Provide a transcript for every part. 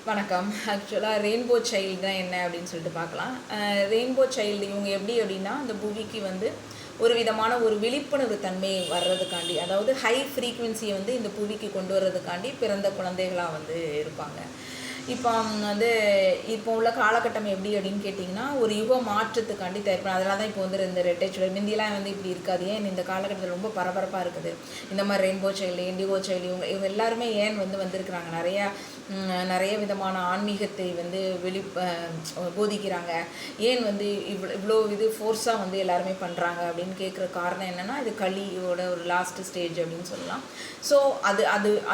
வணக்கம். ஆக்சுவலாக rainbow child தான் என்ன அப்படின்னு சொல்லிட்டு பார்க்கலாம். ரெயின்போ சைல்டு இவங்க எப்படி அப்படின்னா, அந்த புவிக்கு வந்து ஒரு விதமான ஒரு விழிப்புணர்வு தன்மை வர்றதுக்காண்டி, அதாவது ஹை ஃப்ரீக்குவென்சியை வந்து இந்த புவிக்கு கொண்டு வர்றதுக்காண்டி பிறந்த குழந்தைகளாக வந்து இருப்பாங்க. இப்போ வந்து இப்போ உள்ள காலகட்டம் எப்படி அப்படின்னு கேட்டிங்கன்னா, ஒரு யுக மாற்றத்துக்காண்டி தயாரிப்பேன். அதனால தான் இப்போ வந்து இந்த ரெட்டை சுடர் முந்தியெல்லாம் வந்து இப்படி இருக்காது. ஏன் இந்த காலகட்டத்தில் ரொம்ப பரபரப்பாக இருக்குது. இந்த மாதிரி ரெயின்போ சைல்டு, இண்டிகோ சைல்டு இவங்க எல்லாருமே ஏன் வந்திருக்கிறாங்க. நிறைய விதமான ஆன்மீகத்தை வந்து போதிக்கிறாங்க. ஏன் வந்து இவ்வளோ இது ஃபோர்ஸாக வந்து எல்லாருமே பண்ணுறாங்க அப்படின்னு கேட்குற காரணம் என்னென்னா, இது கலியோட ஒரு லாஸ்ட் ஸ்டேஜ் அப்படின்னு சொல்லலாம். ஸோ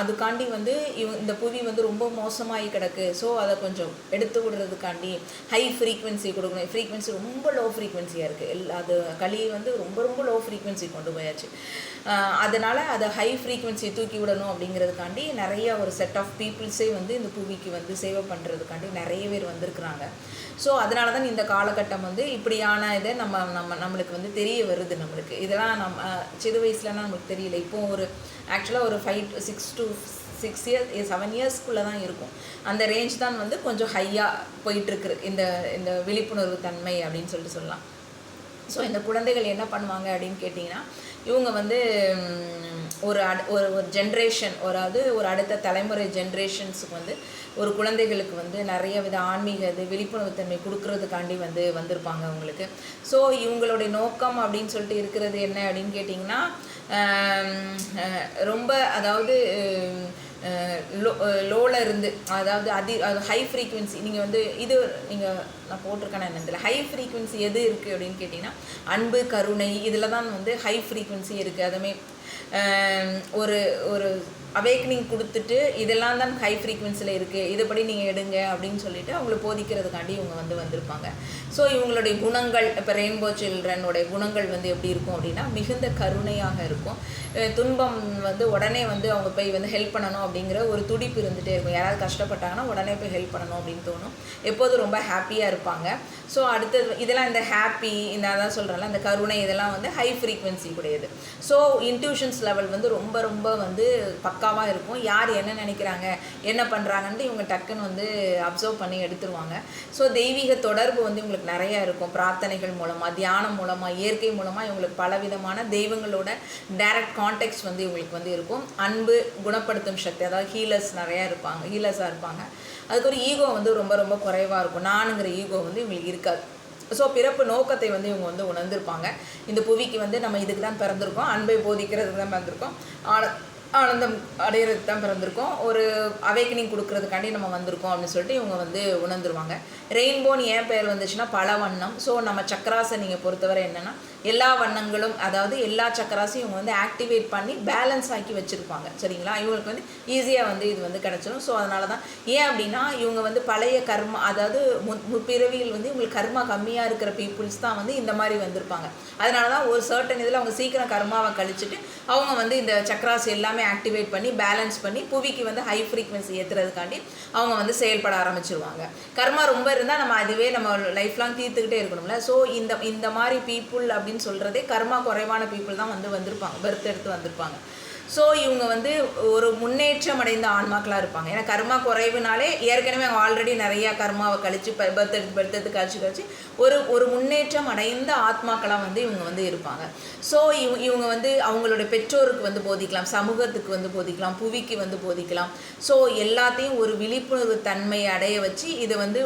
அதுக்காண்டி வந்து இந்த புவி வந்து ரொம்ப மோசமாகி கிடக்கு. ஸோ அதை கொஞ்சம் எடுத்து விடுறதுக்காண்டி ஹை ஃப்ரீக்வன்சி கொடுக்கணும். ஃப்ரீக்வன்சி ரொம்ப லோ ஃப்ரீக்வன்சியாக இருக்குது. அது களி வந்து ரொம்ப ரொம்ப லோ ஃப்ரீக்வன்சி கொண்டு போயாச்சு. அதனால் அதை ஹை ஃப்ரீக்வன்சி தூக்கி விடணும் அப்படிங்கிறதுக்காண்டி நிறைய ஒரு செட் ஆஃப் பீப்புள்ஸே வந்து இந்த புவிக்கு வந்து சேவை பண்ணுறதுக்காண்டி நிறைய பேர் வந்திருக்கிறாங்க. ஸோ அதனால தான் இந்த காலகட்டம் வந்து இப்படியான இதை நம்மளுக்கு வந்து தெரிய வருது. நம்மளுக்கு இதெல்லாம் சிறு வயசுலலாம் நம்மளுக்கு தெரியல. இப்போது ஒரு ஆக்சுவலாக ஒரு 6 இயர்ஸ் 7 இயர்ஸ்க்குள்ளே தான் இருக்கும். அந்த ரேஞ்ச் தான் வந்து கொஞ்சம் ஹையாக போயிட்டுருக்கு இந்த விழிப்புணர்வு தன்மை அப்படின்னு சொல்லிட்டு சொல்லலாம். ஸோ இந்த குழந்தைகள் என்ன பண்ணுவாங்க அப்படின்னு கேட்டிங்கன்னா, இவங்க வந்து ஒரு ஜென்ரேஷன், ஒரு அடுத்த தலைமுறை ஜென்ரேஷன்ஸுக்கு வந்து ஒரு குழந்தைகளுக்கு வந்து நிறைய வித ஆன்மீக விழிப்புணர்வு தன்மை கொடுக்கறதுக்காண்டி வந்திருப்பாங்க அவங்களுக்கு. ஸோ இவங்களுடைய நோக்கம் அப்படின்னு சொல்லிட்டு இருக்கிறது என்ன அப்படின்னு கேட்டிங்கன்னா, ரொம்ப அதாவது லோவில் இருந்து, அதாவது அது ஹை ஃப்ரீக்குவென்சி. நீங்கள் வந்து நான் போட்டிருக்கேன்னு என்னதில்லை. ஹை ஃப்ரீக்குவென்சி எது இருக்குது அப்படின்னு கேட்டிங்கன்னா, அன்பு, கருணை, இதில் தான் வந்து ஹை ஃப்ரீக்குவென்சி இருக்குது. அதுவுமே ஒரு ஒரு அவேக்னிங் கொடுத்துட்டு இதெல்லாம் தான் ஹை ஃப்ரீக்வன்சியில் இருக்குது, இதுபடி நீங்கள் எடுங்க அப்படின்னு சொல்லிட்டு அவங்களை போதிக்கிறதுக்காண்டி இவங்க வந்திருப்பாங்க. ஸோ இவங்களுடைய குணங்கள், இப்போ ரெயின்போ சில்ட்ரனுடைய குணங்கள் வந்து எப்படி இருக்கும் அப்படின்னா, மிகுந்த கருணையாக இருக்கும். துன்பம் வந்து உடனே வந்து அவங்க போய் வந்து ஹெல்ப் பண்ணணும் அப்படிங்கிற ஒரு துடிப்பு இருந்துகிட்டே இருக்கும். யாராவது கஷ்டப்பட்டாங்கன்னா உடனே போய் ஹெல்ப் பண்ணணும் அப்படின்னு தோணும். எப்போதும் ரொம்ப ஹாப்பியாக இருப்பாங்க. ஸோ அடுத்தது இதெல்லாம் இந்த ஹாப்பி, அதான் சொல்கிறேன்ல, இந்த கருணை, இதெல்லாம் வந்து ஹை ஃப்ரீக்வன்சி கூடியது. ஸோ இன்ட்யூஷன்ஸ் லெவல் வந்து ரொம்ப ரொம்ப வந்து பக்காவாக இருக்கும். யார் என்ன நினைக்கிறாங்க, என்ன பண்ணுறாங்கன்ட்டு இவங்க டக்குன்னு வந்து அப்சர்வ் பண்ணி எடுத்துருவாங்க. ஸோ தெய்வீக தொடர்பு வந்து இவங்களுக்கு நிறையா இருக்கும். பிரார்த்தனைகள் மூலமாக, தியானம் மூலமாக, இயற்கை மூலமாக இவங்களுக்கு பலவிதமான தெய்வங்களோட டைரக்ட் கான்டெக்ட் வந்து இவங்களுக்கு வந்து இருக்கும். அன்பு, குணப்படுத்தும் சக்தி, அதாவது ஹீலர்ஸாக இருப்பாங்க. அதுக்கு ஒரு ஈகோ வந்து ரொம்ப ரொம்ப குறைவாக இருக்கும். நானுங்கிற ஈகோ வந்து இவங்களுக்கு இருக்காது. ஸோ பிறப்பு நோக்கத்தை வந்து இவங்க வந்து உணர்ந்திருப்பாங்க. இந்த புவிக்கு வந்து நம்ம இதுக்கு தான் பிறந்திருக்கோம், அன்பை போதிக்கிறதுக்கு தான் பிறந்திருக்கோம், ஆனந்தம் அடையிறதுக்கு தான் பிறந்திருக்கோம், ஒரு அவேக்கனிங் கொடுக்கறதுக்காண்டி நம்ம வந்திருக்கோம் அப்படின்னு சொல்லிட்டு இவங்க வந்து உணர்ந்துருவாங்க. ரெயின்போன்னு ஏன் பேர் வந்துச்சுன்னா, பல வண்ணம். ஸோ நம்ம சக்கராஸை நீங்கள் பொறுத்தவரை என்னென்னா, எல்லா வண்ணங்களும், அதாவது எல்லா சக்கராஸையும் இவங்க வந்து ஆக்டிவேட் பண்ணி பேலன்ஸ் ஆக்கி வச்சுருப்பாங்க. சரிங்களா? இவங்களுக்கு வந்து ஈஸியாக வந்து இது வந்து கிடச்சிடும். ஸோ அதனால தான் ஏன் அப்படின்னா, இவங்க வந்து பழைய கர்மா, அதாவது முற்பிறவியில் வந்து இவங்களுக்கு கர்மா கம்மியாக இருக்கிற பீப்புள்ஸ் தான் வந்து இந்த மாதிரி வந்திருப்பாங்க. அதனால தான் ஒரு சர்டன் இதில் அவங்க சீக்கிரம் கர்மாவை கழிச்சிட்டு அவங்க வந்து இந்த சக்கராஸ் எல்லாமே ஆக்டிவேட் பண்ணி பேலன்ஸ் பண்ணி புவிக்கு வந்து ஹை ஃப்ரீக்வன்சி ஏற்றுறதுக்காண்டி அவங்க வந்து செயல்பட ஆரம்பிச்சிருவாங்க. கர்மா ரொம்ப இருந்தால் நம்ம அதுவே நம்ம லைஃப் லாங் தீர்த்துக்கிட்டே இருக்கணும்ல. ஸோ இந்த மாதிரி பீப்புள் அப்படின்னு சொல்கிறதே கர்மா குறைவான பீப்புள் தான் வந்திருப்பாங்க, பர்த் எடுத்து வந்திருப்பாங்க. ஸோ இவங்க வந்து ஒரு முன்னேற்றம் அடைந்த ஆன்மாக்களாக இருப்பாங்க. ஏன்னா கர்மா குறைவுனாலே ஏற்கனவே அவங்க ஆல்ரெடி நிறையா கர்மாவை கழித்து பர்த் எடுத்து கழிச்சு ஒரு முன்னேற்றம் அடைந்த ஆத்மாக்களாக வந்து இவங்க வந்து இருப்பாங்க. ஸோ இவங்க வந்து அவங்களுடைய பெற்றோருக்கு வந்து போதிக்கலாம், சமூகத்துக்கு வந்து போதிக்கலாம், புவிக்கு வந்து போதிக்கலாம். ஸோ எல்லாத்தையும் ஒரு விழிப்புணர்வு தன்மை அடைய வச்சு இதை வந்து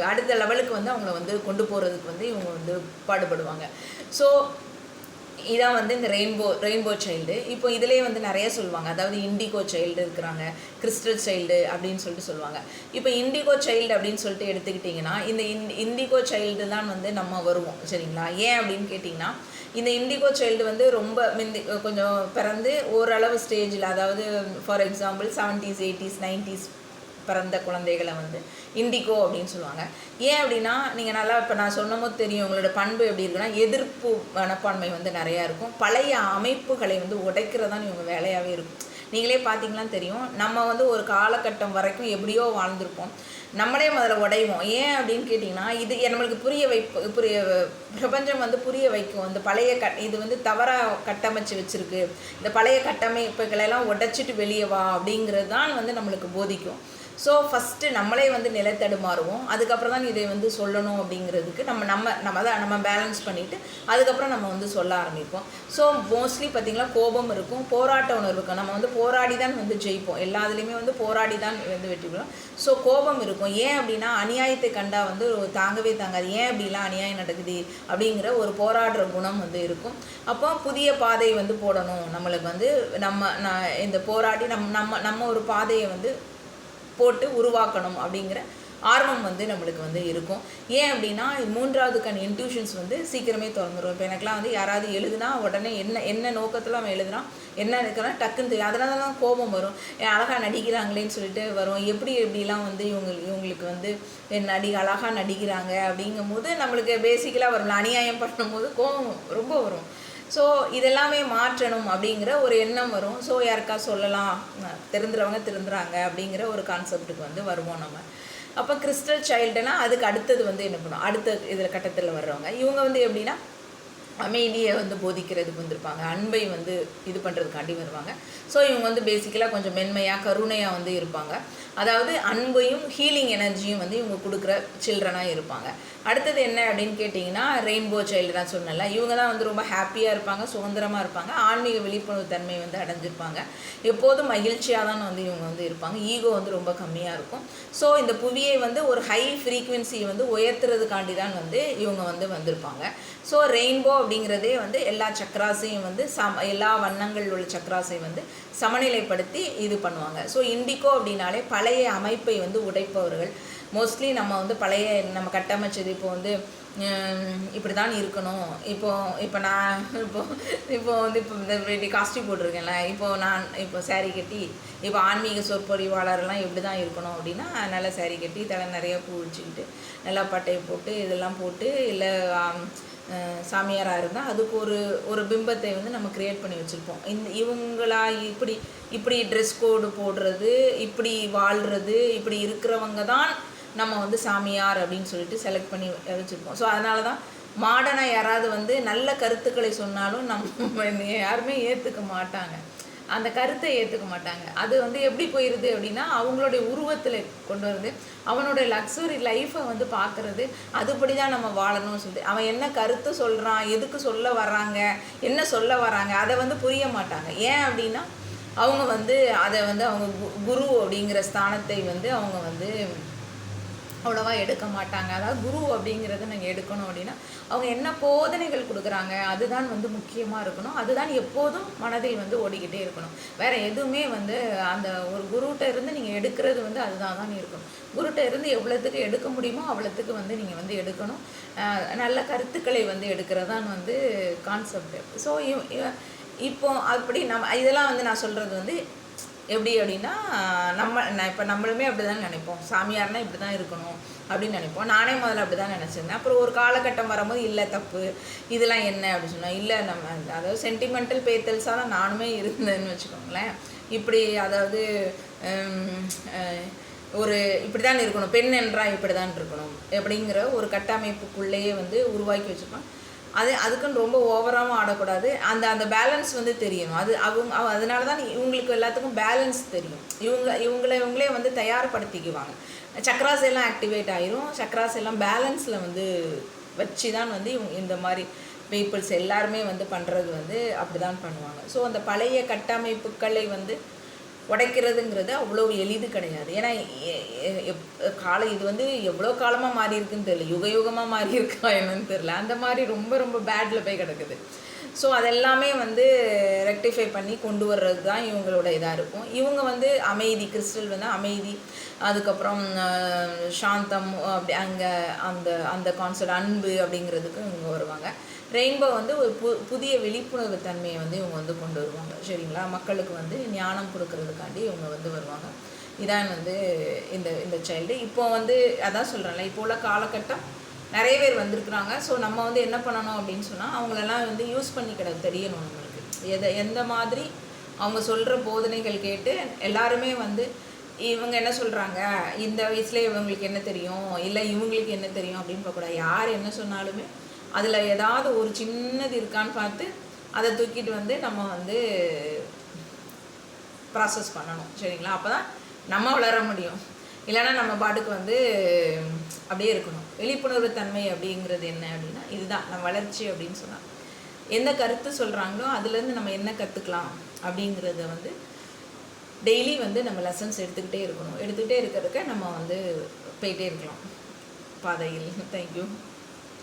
அடுத்த லெவலுக்கு வந்து அவங்கள வந்து கொண்டு போகிறதுக்கு வந்து இவங்க வந்து பாடுபடுவாங்க. ஸோ இதான் வந்து இந்த ரெயின்போ சைல்டு. இப்போ இதிலே வந்து நிறைய சொல்லுவாங்க. அதாவது இண்டிகோ சைல்டு இருக்கிறாங்க, கிறிஸ்டல் சைல்டு அப்படின்னு சொல்லிட்டு சொல்லுவாங்க. இப்போ இண்டிகோ சைல்டு அப்படின்னு சொல்லிட்டு எடுத்துக்கிட்டிங்கன்னா, இந்த இண்டிகோ சைல்டு தான் வந்து நம்ம வருவோம். சரிங்களா? ஏன் அப்படின்னு கேட்டிங்கன்னா, இந்த இண்டிகோ சைல்டு வந்து ரொம்ப கொஞ்சம் பிறந்து ஓரளவு ஸ்டேஜில், அதாவது for example 70s 80s 90s பிறந்த குழந்தைகளை வந்து இண்டிகோ அப்படின்னு சொல்லுவாங்க. ஏன் அப்படின்னா, நீங்கள் நல்லா இப்போ நான் சொன்னபோது தெரியும், உங்களோட பண்பு எப்படி இருக்குன்னா, எதிர்ப்பு மனப்பான்மை வந்து நிறையா இருக்கும். பழைய அமைப்புகளை வந்து உடைக்கிறதான் இவங்க வேலையாகவே இருக்கும். நீங்களே பார்த்தீங்களான்னு தெரியும், நம்ம வந்து ஒரு காலகட்டம் வரைக்கும் எப்படியோ வாழ்ந்திருப்போம், நம்மளே முதல்ல உடைவோம். ஏன் அப்படின்னு கேட்டிங்கன்னா, இது நம்மளுக்கு பிரபஞ்சம் வந்து புரிய வைக்கும். இந்த பழைய இது வந்து தவறாக கட்டமைச்சு வச்சுருக்கு, இந்த பழைய கட்டமைப்புகளெல்லாம் உடைச்சிட்டு வெளியே வா அப்படிங்கிறது தான் வந்து நம்மளுக்கு போதிக்கும். ஸோ ஃபஸ்ட்டு நம்மளே வந்து நிலை தடுமாறுவோம், அதுக்கப்புறம் தான் இதை வந்து சொல்லணும் அப்படிங்கிறதுக்கு நம்ம பேலன்ஸ் பண்ணிவிட்டு அதுக்கப்புறம் நம்ம வந்து சொல்ல ஆரம்பிப்போம். ஸோ மோஸ்ட்லி பார்த்திங்களா கோபம் இருக்கும், போராட்ட உணர்வு இருக்கும். நம்ம வந்து போராடி தான் வந்து ஜெயிப்போம், எல்லாத்துலேயுமே வந்து போராடி தான் வந்து வெற்றி பெறுவோம். ஸோ கோபம் இருக்கும். ஏன் அப்படின்னா அநியாயத்தை கண்டா வந்து தாங்கவே தாங்காது, ஏன் அப்படிலாம் அநியாயம் நடக்குது அப்படிங்கிற ஒரு போராடுற குணம் வந்து இருக்கும். அப்போ புதிய பாதை வந்து போடணும், நம்மளுக்கு வந்து இந்த போராடி நம்ம ஒரு பாதையை வந்து போட்டு உருவாக்கணும் அப்படிங்கிற ஆர்வம் வந்து நம்மளுக்கு வந்து இருக்கும். ஏன் அப்படின்னா மூன்றாவது கண் இன்ட்யூஷன்ஸ் வந்து சீக்கிரமே திறந்துடும். இப்போ எனக்குலாம் வந்து யாராவது எழுதுனா உடனே என்ன நோக்கத்தில் அவன் எழுதுனா என்ன இருக்குன்னா டக்குன்னு தெரியும். அதனால தான் கோபம் வரும், அழகாக நடிக்கிறாங்களேன்னு சொல்லிட்டு வரும். எப்படிலாம் வந்து இவங்களுக்கு வந்து அழகாக நடிக்கிறாங்க அப்படிங்கும்போது நம்மளுக்கு பேசிக்கலாக வரும். அநியாயம் பண்ணும்போது கோபம் ரொம்ப வரும். ஸோ இதெல்லாமே மாற்றணும் அப்படிங்கிற ஒரு எண்ணம் வரும். ஸோ யாருக்கா சொல்லலாம், திருந்துறவங்க திருந்துறாங்க அப்படிங்கிற ஒரு கான்செப்டுக்கு வந்து வருவோம் நம்ம. அப்போ கிறிஸ்டல் சைல்டுனா அதுக்கு அடுத்தது வந்து என்ன பண்ணுவோம், அடுத்த இதில் கட்டத்தில் வர்றவங்க இவங்க வந்து எப்படின்னா அமைதியை வந்து போதிக்கிறதுக்கு வந்திருப்பாங்க, அன்பை வந்து இது பண்ணுறதுக்காண்டி வருவாங்க. ஸோ இவங்க வந்து பேசிக்கலாக கொஞ்சம் மென்மையாக கருணையாக வந்து இருப்பாங்க. அதாவது அன்பையும் ஹீலிங் எனர்ஜியும் வந்து இவங்க கொடுக்குற சில்ட்ரனாக இருப்பாங்க. அடுத்தது என்ன அப்படின்னு கேட்டிங்கன்னா ரெயின்போ சைல்டு தான் சொன்னல, இவங்க தான் வந்து ரொம்ப ஹாப்பியாக இருப்பாங்க, சுதந்திரமாக இருப்பாங்க, ஆன்மீக விழிப்புணர்வு தன்மை வந்து அடைஞ்சிருப்பாங்க, எப்போதும் மகிழ்ச்சியாக தான் வந்து இவங்க வந்து இருப்பாங்க, ஈகோ வந்து ரொம்ப கம்மியாக இருக்கும். ஸோ இந்த புவியை வந்து ஒரு ஹை ஃப்ரீக்குவென்சியை வந்து உயர்த்துறதுக்காண்டி தான் வந்து இவங்க வந்து வந்திருப்பாங்க. ஸோ ரெயின்போ அப்படிங்கிறதே வந்து எல்லா சக்ராஸையும் வந்து எல்லா வண்ணங்கள் உள்ள சக்ராஸையும் வந்து சமநிலைப்படுத்தி இது பண்ணுவாங்க. ஸோ இண்டிகோ அப்படின்னாலே பழைய அமைப்பை வந்து உடைப்பவர்கள். மோஸ்ட்லி நம்ம வந்து பழைய நம்ம கட்டமைச்சது இப்போ வந்து இப்படி தான் இருக்கணும். இப்போ நான் வந்து இந்த காஸ்டியூம் போட்டிருக்கேன்ல, நான் சேரீ கட்டி இப்போ ஆன்மீக சொற்பொழிவாளர்லாம் எப்படி தான் இருக்கணும் அப்படின்னா நல்லா சேரீ கட்டி தலை நிறைய பூ வச்சுக்கிட்டு நல்லா பட்டையை போட்டு இதெல்லாம் போட்டு இல்லை சாமியாராக இருந்தால் அதுக்கு ஒரு பிம்பத்தை வந்து நம்ம க்ரியேட் பண்ணி வச்சுருப்போம். இவங்களா இப்படி ட்ரெஸ் கோடு போடுறது, இப்படி வாழ்கிறது, இப்படி இருக்கிறவங்க தான் நம்ம வந்து சாமியார் அப்படின்னு சொல்லிட்டு செலக்ட் பண்ணி வச்சுருப்போம். ஸோ அதனால தான் மாடர்னாக யாராவது வந்து நல்ல கருத்துக்களை சொன்னாலும் நம்ம யாருமே ஏற்றுக்க மாட்டாங்க, அந்த கருத்தை ஏற்றுக்க மாட்டாங்க. அது வந்து எப்படி போயிடுது அப்படின்னா அவங்களுடைய உருவத்தில் கொண்டு வருது, அவனோட லக்ஸுரி லைஃப்பை வந்து பார்க்குறது, அதுபடி தான் நம்ம வாழணும்னு சொல்லிட்டு அவன் என்ன கருத்து சொல்கிறான், எதுக்கு சொல்ல வர்றாங்க, என்ன சொல்ல வராங்க அதை வந்து புரிய மாட்டாங்க. ஏன் அப்படின்னா அவங்க வந்து அதை வந்து அவங்க குரு அப்படிங்கிற ஸ்தானத்தை வந்து அவங்க வந்து அவ்வளோவா எடுக்க மாட்டாங்க. அதாவது குரு அப்படிங்கிறத நாங்கள் எடுக்கணும் அப்படின்னா அவங்க என்ன போதனைகள் கொடுக்குறாங்க அதுதான் வந்து முக்கியமாக இருக்கணும், அதுதான் எப்போதும் மனதில் வந்து ஓடிக்கிட்டே இருக்கணும். வேறு எதுவுமே வந்து அந்த ஒரு குருகிட்ட இருந்து நீங்கள் எடுக்கிறது வந்து அதுதான் தான் இருக்கணும். குருகிட்ட இருந்து எவ்வளோத்துக்கு எடுக்க முடியுமோ அவ்வளோத்துக்கு வந்து நீங்கள் வந்து எடுக்கணும். நல்ல கருத்துக்களை வந்து எடுக்கிறது தான் வந்து கான்செப்ட். ஸோ இப்போ அப்படி இதெல்லாம் வந்து நான் சொல்கிறது வந்து எப்படி அப்படின்னா இப்போ நம்மளுமே அப்படி தான் நினைப்போம், சாமியார்னால் இப்படி தான் இருக்கணும் அப்படின்னு நினைப்போம். நானே முதல்ல அப்படி தான் நினச்சிருந்தேன். அப்புறம் ஒரு காலகட்டம் வரும்போது இல்லை தப்பு இதெல்லாம் என்ன அப்படின்னு சொன்னால் இல்லை நம்ம அதாவது சென்டிமெண்டல் பேத்தல்ஸாக தான் நானுமே இருந்தேன்னு வச்சுக்கோங்களேன். இப்படி அதாவது இப்படி தான் இருக்கணும், பெண் என்றால் இப்படி தான் இருக்கணும் அப்படிங்கிற ஒரு கட்டமைப்புக்குள்ளேயே வந்து உருவாக்கி வச்சுருப்பேன். அதுக்குன்னு ரொம்ப ஓவராகவும் ஆடக்கூடாது, அந்த பேலன்ஸ் வந்து தெரியணும். அதனால தான் இவங்களுக்கு எல்லாத்துக்கும் பேலன்ஸ் தெரியும். இவங்களே வந்து தயார்படுத்திக்குவாங்க. சக்ராஸ் எல்லாம் ஆக்டிவேட் ஆயிரும், சக்ராஸ் எல்லாம் பேலன்ஸில் வந்து வச்சு தான் வந்து இந்த மாதிரி பீப்புள்ஸ் எல்லாருமே வந்து பண்ணுறது வந்து அப்படி தான் பண்ணுவாங்க. ஸோ அந்த பழைய கட்டமைப்புகளை வந்து உடைக்கிறதுங்கிறது அவ்வளோ எளிது கிடையாது. ஏன்னா இது வந்து எவ்வளோ காலமாக மாறி இருக்குன்னு தெரியல, யுகமாக மாறி இருக்கா என்னன்னு தெரியல, அந்த மாதிரி ரொம்ப ரொம்ப பேடில் போய் கிடக்குது. ஸோ அதெல்லாமே வந்து ரெக்டிஃபை பண்ணி கொண்டு வர்றது தான் இவங்களோட இதாக இருக்கும். இவங்க வந்து அமைதி, கிறிஸ்டல் வந்து அமைதி, அதுக்கப்புறம் சாந்தம், அப்படி அங்கே அந்த கான்செப்ட் அன்பு அப்படிங்கிறதுக்கு இவங்க வருவாங்க. ரெயின்போ வந்து ஒரு புதிய விழிப்புணர்வு தன்மையை வந்து இவங்க வந்து கொண்டு வருவாங்க. சரிங்களா, மக்களுக்கு வந்து ஞானம் கொடுக்கறதுக்காண்டி இவங்க வந்து வருவாங்க. இதான் வந்து இந்த சைல்டு. இப்போ வந்து அதான் சொல்கிறேன்ல, இப்போ உள்ள காலகட்டம் நிறைய பேர் வந்திருக்குறாங்க. ஸோ நம்ம வந்து என்ன பண்ணணும் அப்படின்னு சொன்னால் அவங்களெல்லாம் வந்து யூஸ் பண்ணிக்கிட தெரியணும் நம்மளுக்கு. எந்த மாதிரி அவங்க சொல்கிற போதனைகள் கேட்டு எல்லாருமே வந்து இவங்க என்ன சொல்கிறாங்க, இந்த வயசுல இவங்களுக்கு என்ன தெரியும், இல்லை இவங்களுக்கு என்ன தெரியும் அப்படின்னு பார்க்கக்கூடாது. யார் என்ன சொன்னாலுமே அதில் ஏதாவது ஒரு சின்னது இருக்கான்னு பார்த்து அதை தூக்கிட்டு வந்து நம்ம வந்து ப்ராசஸ் பண்ணணும். சரிங்களா, அப்போ தான் நம்ம வளர முடியும். இல்லைன்னா நம்ம பாட்டுக்கு வந்து அப்படியே இருக்கணும். விழிப்புணர்வு தன்மை அப்படிங்கிறது என்ன அப்படின்னா இதுதான் நம்ம வளர்ச்சி அப்படின்னு சொன்னால் எந்த கருத்து சொல்கிறாங்களோ அதுலேருந்து நம்ம என்ன கற்றுக்கலாம் அப்படிங்கிறத வந்து டெய்லி வந்து நம்ம லெசன்ஸ் எடுத்துக்கிட்டே இருக்கணும். எடுத்துக்கிட்டே இருக்கிறதுக்கு நம்ம வந்து போயிட்டே இருக்கலாம் பாதையில். தேங்க்யூ.